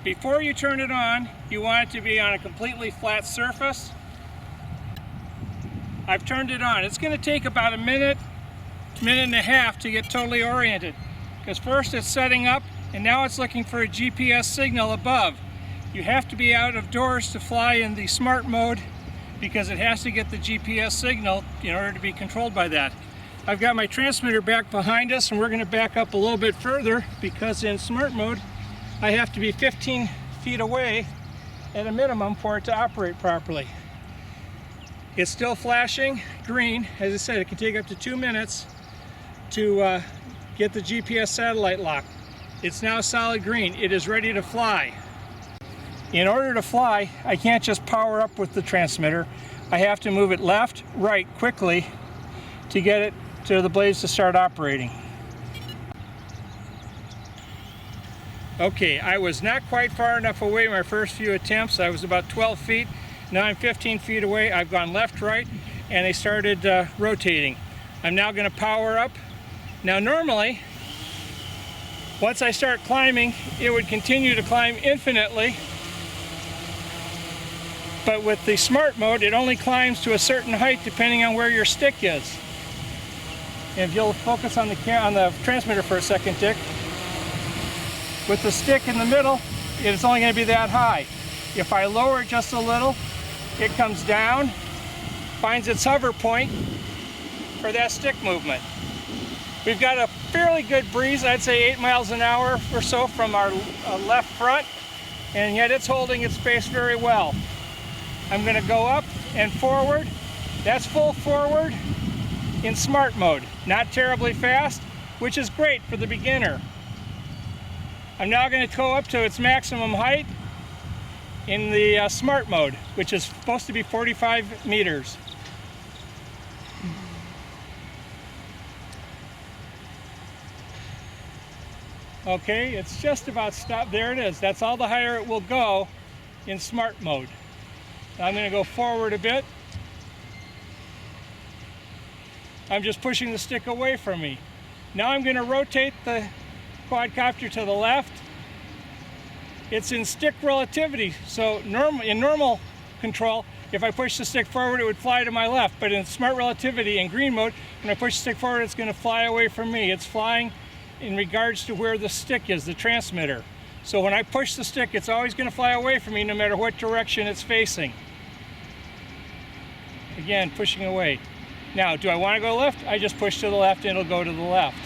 Before you turn it on, you want it to be on a completely flat surface. I've turned it on. It's going to take about a minute and a half to get totally oriented. Because first it's setting up, and now it's looking for a GPS signal above. You have to be out of doors to fly in the smart mode because it has to get the GPS signal in order to be controlled by that. I've got my transmitter back behind us, and we're going to back up a little bit further because in smart mode I have to be 15 feet away at a minimum for it to operate properly. It's still flashing green. As I said, it can take up to 2 minutes to get the GPS satellite locked. It's now solid green. It is ready to fly. In order to fly, I can't just power up with the transmitter. I have to move it left, right quickly to get it to the blades to start operating. Okay, I was not quite far enough away my first few attempts. I was about 12 feet. Now I'm 15 feet away. I've gone left, right, and they started rotating. I'm now going to power up. Now normally, once I start climbing, it would continue to climb infinitely. But with the smart mode, it only climbs to a certain height depending on where your stick is. And if you'll focus on the transmitter for a second, Dick. With the stick in the middle, it's only going to be that high. If I lower it just a little, it comes down, finds its hover point for that stick movement. We've got a fairly good breeze, I'd say 8 miles an hour or so from our left front, and yet it's holding its pace very well. I'm going to go up and forward. That's full forward in smart mode. Not terribly fast, which is great for the beginner. I'm now going to go up to its maximum height in the smart mode, which is supposed to be 45 meters. Okay, it's just about stopped. There it is. That's all the higher it will go in smart mode. Now I'm going to go forward a bit. I'm just pushing the stick away from me. Now I'm going to rotate the quadcopter to the left. It's in stick relativity, so in normal control, if I push the stick forward, it would fly to my left. But in smart relativity in green mode, when I push the stick forward, it's going to fly away from me. It's flying in regards to where the stick is, the transmitter. So when I push the stick, it's always going to fly away from me no matter what direction it's facing. Again, pushing away. Now, do I want to go left? I just push to the left and it'll go to the left.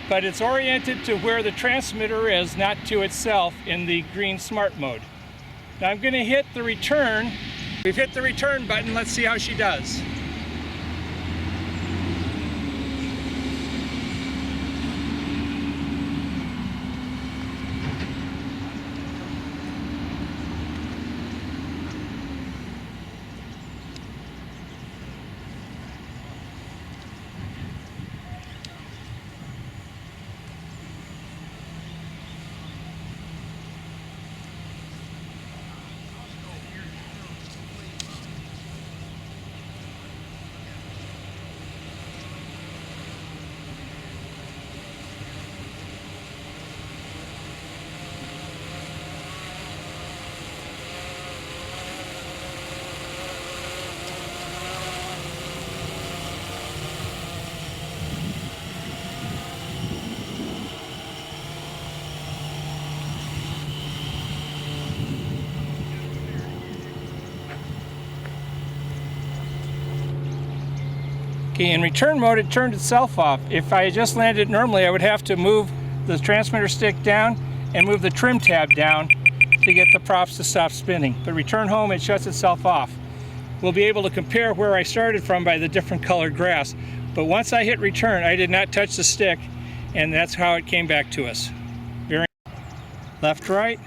But it's oriented to where the transmitter is, not to itself in the green smart mode. Now I'm going to hit the return. We've hit the return button. Let's see how she does. Okay, in return mode, it turned itself off. If I just landed normally, I would have to move the transmitter stick down and move the trim tab down to get the props to stop spinning. But return home, it shuts itself off. We'll be able to compare where I started from by the different colored grass. But once I hit return, I did not touch the stick, and that's how it came back to us. Left, right.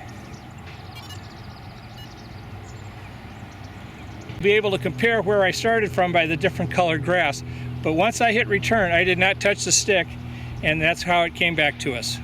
Be able to compare where I started from by the different colored grass. But once I hit return, I did not touch the stick, and that's how it came back to us.